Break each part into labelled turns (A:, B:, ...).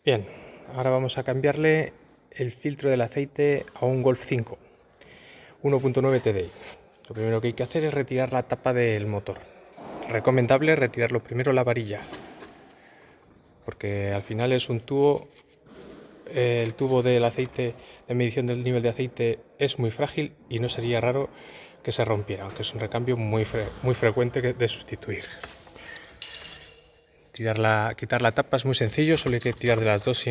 A: Bien, ahora vamos a cambiarle el filtro del aceite a un Golf 5 1.9 TDI. Lo primero que hay que hacer es retirar la tapa del motor. Recomendable retirarlo primero la varilla, porque al final es un tubo. El tubo del aceite, de medición del nivel de aceite, es muy frágil y no sería raro que se rompiera, aunque es un recambio muy frecuente de sustituir. Quitar la tapa es muy sencillo, solo hay que tirar de las dos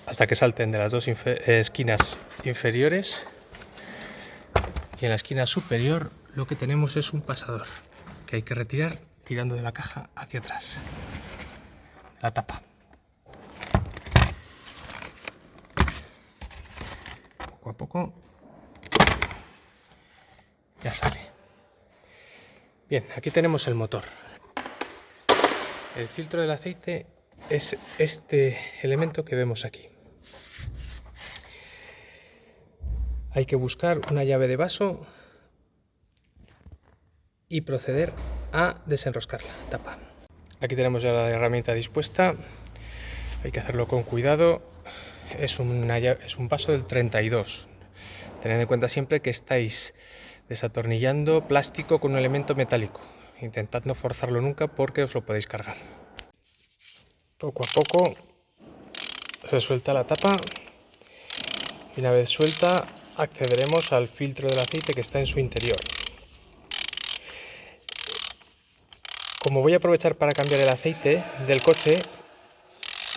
A: hasta que salten de las dos esquinas inferiores, y en la esquina superior lo que tenemos es un pasador que hay que retirar tirando de la caja hacia atrás, la tapa. Poco a poco ya sale. Bien, aquí tenemos el motor. El filtro del aceite es este elemento que vemos aquí. Hay que buscar una llave de vaso y proceder a desenroscar la tapa. Aquí tenemos ya la herramienta dispuesta. Hay que hacerlo con cuidado. Es un vaso del 32. Tened en cuenta siempre que estáis desatornillando plástico con un elemento metálico. Intentad no forzarlo nunca porque os lo podéis cargar. Poco a poco se suelta la tapa y una vez suelta accederemos al filtro del aceite que está en su interior. Como voy a aprovechar para cambiar el aceite del coche,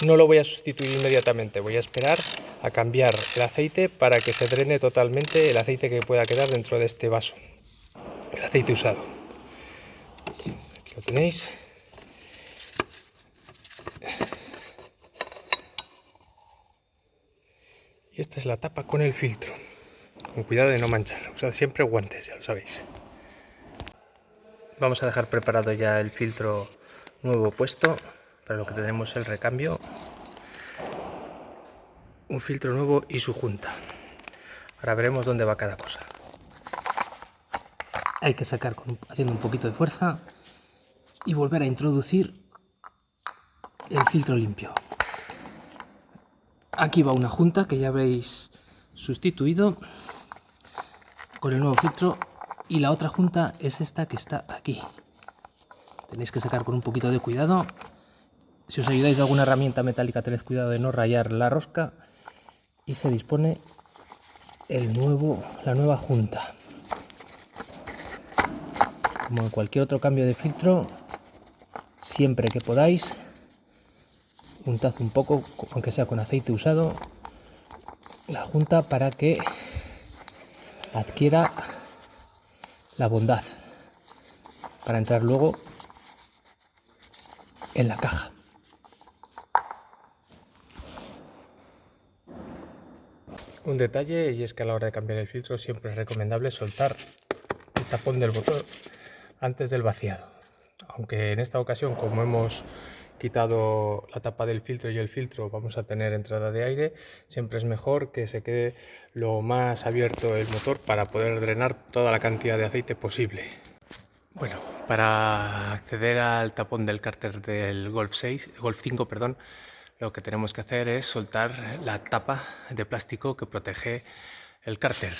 A: no lo voy a sustituir inmediatamente. Voy a esperar a cambiar el aceite para que se drene totalmente el aceite que pueda quedar dentro de este vaso. El aceite usado. Aquí lo tenéis. Y esta es la tapa con el filtro. Con cuidado de no manchar. Usad siempre guantes, ya lo sabéis. Vamos a dejar preparado ya el filtro nuevo puesto, para lo que tenemos el recambio. Un filtro nuevo y su junta. Ahora veremos dónde va cada cosa. Hay que sacar haciendo un poquito de fuerza y volver a introducir el filtro limpio. Aquí va una junta que ya habéis sustituido con el nuevo filtro, y la otra junta es esta que está aquí. Tenéis que sacar con un poquito de cuidado. Si os ayudáis de alguna herramienta metálica, tened cuidado de no rayar la rosca, y se dispone la nueva junta. Como en cualquier otro cambio de filtro, siempre que podáis, untad un poco, aunque sea con aceite usado, la junta para que adquiera la bondad para entrar luego en la caja. Un detalle, y es que a la hora de cambiar el filtro siempre es recomendable soltar el tapón del motor antes del vaciado. Aunque en esta ocasión, como hemos quitado la tapa del filtro y el filtro vamos a tener entrada de aire, siempre es mejor que se quede lo más abierto el motor para poder drenar toda la cantidad de aceite posible. Bueno, para acceder al tapón del cárter del Golf 5, lo que tenemos que hacer es soltar la tapa de plástico que protege el cárter.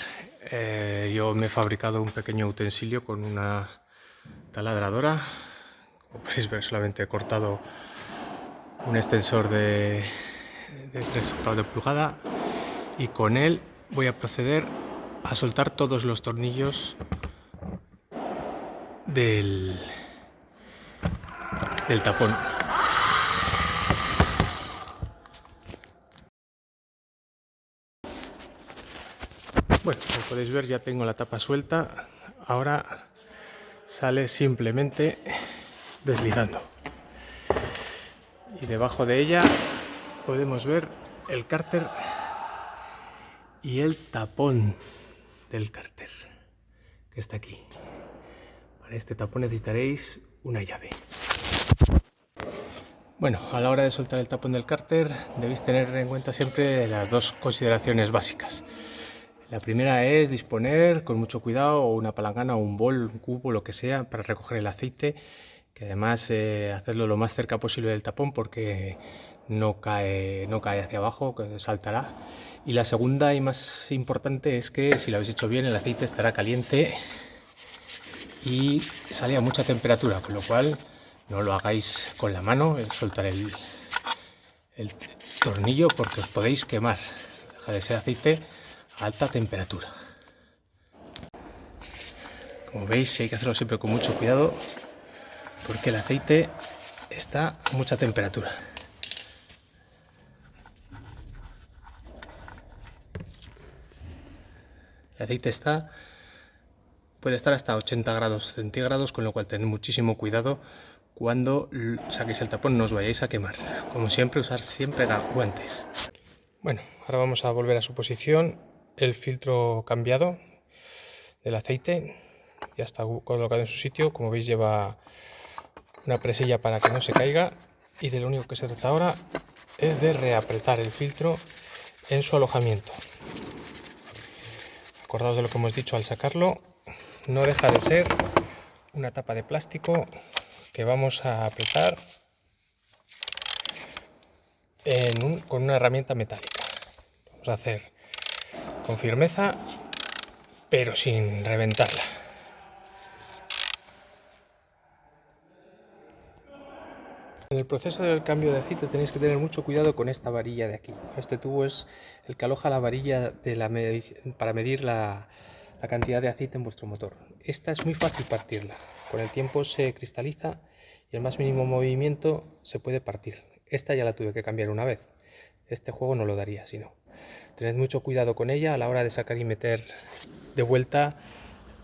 A: Yo me he fabricado un pequeño utensilio con una taladradora. Como podéis ver, solamente he cortado un extensor de 3/8 de pulgada, y con él voy a proceder a soltar todos los tornillos del tapón. Bueno, como podéis ver, ya tengo la tapa suelta. Ahora sale simplemente deslizando, y debajo de ella podemos ver el cárter y el tapón del cárter que está aquí. Para este tapón necesitaréis una llave. Bueno, a la hora de soltar el tapón del cárter debéis tener en cuenta siempre las dos consideraciones básicas. La primera es disponer con mucho cuidado o una palangana o un bol, un cubo, lo que sea, para recoger el aceite, que además hacerlo lo más cerca posible del tapón, porque no cae hacia abajo, que saltará. Y la segunda y más importante es que si lo habéis hecho bien, el aceite estará caliente y sale a mucha temperatura, con lo cual no lo hagáis con la mano, soltar el tornillo, porque os podéis quemar. Deja de ser aceite a alta temperatura. Como veis, hay que hacerlo siempre con mucho cuidado, porque el aceite está a mucha temperatura. El aceite puede estar hasta 80 grados centígrados, con lo cual tened muchísimo cuidado cuando saquéis el tapón, no os vayáis a quemar. Como siempre, usar siempre guantes. Bueno, ahora vamos a volver a su posición. El filtro cambiado del aceite ya está colocado en su sitio. Como veis, lleva una presilla para que no se caiga, y de lo único que se trata ahora es de reapretar el filtro en su alojamiento. Acordaos de lo que hemos dicho al sacarlo, no deja de ser una tapa de plástico que vamos a apretar con una herramienta metálica. Vamos a hacer con firmeza, pero sin reventarla. En el proceso del cambio de aceite tenéis que tener mucho cuidado con esta varilla de aquí. Este tubo es el que aloja la varilla para medir la cantidad de aceite en vuestro motor. Esta es muy fácil partirla. Con el tiempo se cristaliza y el más mínimo movimiento se puede partir. Esta ya la tuve que cambiar una vez. Este juego no lo daría si no. Tened mucho cuidado con ella a la hora de sacar y meter de vuelta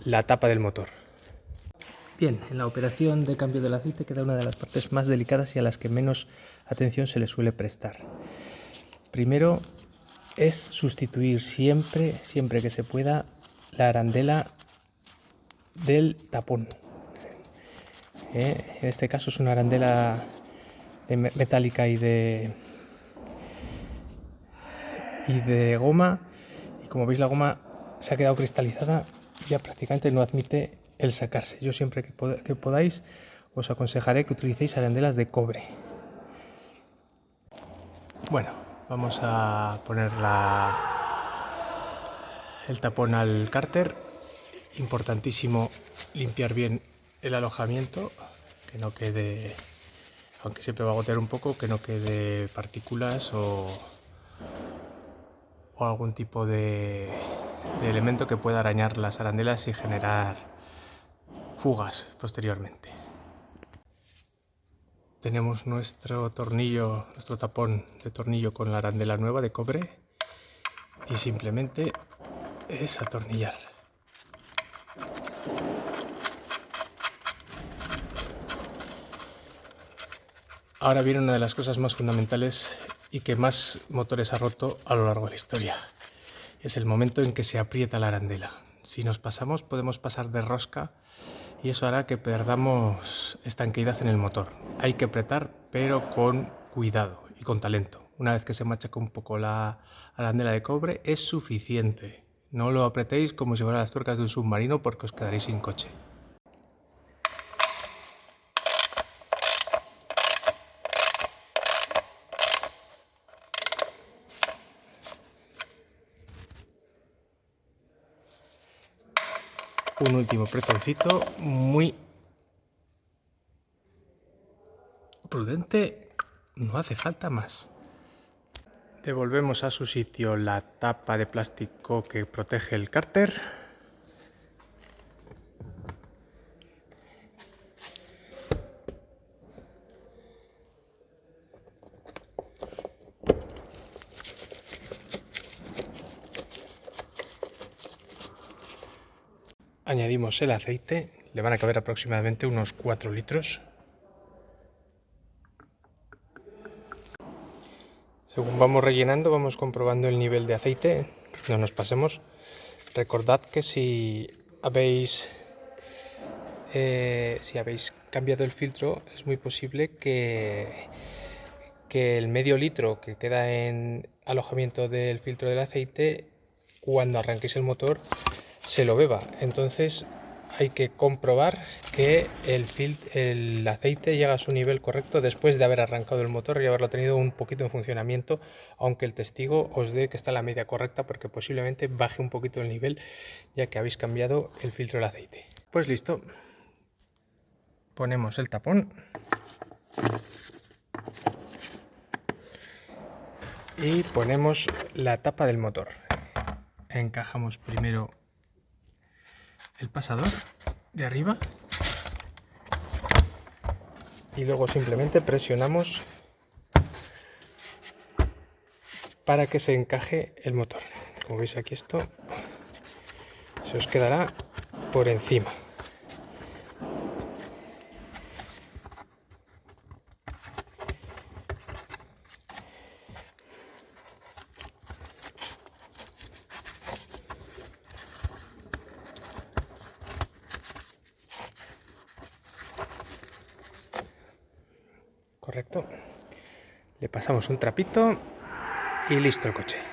A: la tapa del motor. Bien, en la operación de cambio del aceite queda una de las partes más delicadas y a las que menos atención se le suele prestar. Primero es sustituir siempre que se pueda la arandela del tapón. En este caso es una arandela metálica y de goma, y como veis la goma se ha quedado cristalizada, ya prácticamente no admite el sacarse. Yo siempre que podáis os aconsejaré que utilicéis arandelas de cobre. Bueno, vamos a poner el tapón al cárter. Importantísimo limpiar bien el alojamiento, que no quede, aunque siempre va a gotear un poco, que no quede partículas o algún tipo de elemento que pueda arañar las arandelas y generar fugas posteriormente. Tenemos nuestro tapón de tornillo con la arandela nueva de cobre, y simplemente es atornillar. Ahora viene una de las cosas más fundamentales y que más motores ha roto a lo largo de la historia. Es el momento en que se aprieta la arandela. Si nos pasamos, podemos pasar de rosca y eso hará que perdamos estanqueidad en el motor. Hay que apretar, pero con cuidado y con talento. Una vez que se machaca un poco la arandela de cobre, es suficiente. No lo apretéis como si fueran las tuercas de un submarino, porque os quedaréis sin coche. Un último apretoncito, muy prudente, no hace falta más. Devolvemos a su sitio la tapa de plástico que protege el cárter. Añadimos el aceite, le van a caber aproximadamente unos 4 litros. Según vamos rellenando, vamos comprobando el nivel de aceite, no nos pasemos. Recordad que si habéis cambiado el filtro, es muy posible que el medio litro que queda en alojamiento del filtro del aceite, cuando arranquéis el motor, se lo beba. Entonces hay que comprobar que el aceite llega a su nivel correcto después de haber arrancado el motor y haberlo tenido un poquito en funcionamiento, aunque el testigo os dé que está en la media correcta, porque posiblemente baje un poquito el nivel ya que habéis cambiado el filtro del aceite. Pues listo, ponemos el tapón y ponemos la tapa del motor. Encajamos primero el pasador de arriba y luego simplemente presionamos para que se encaje el motor. Como veis aquí, esto se os quedará por encima. Correcto. Le pasamos un trapito y listo el coche.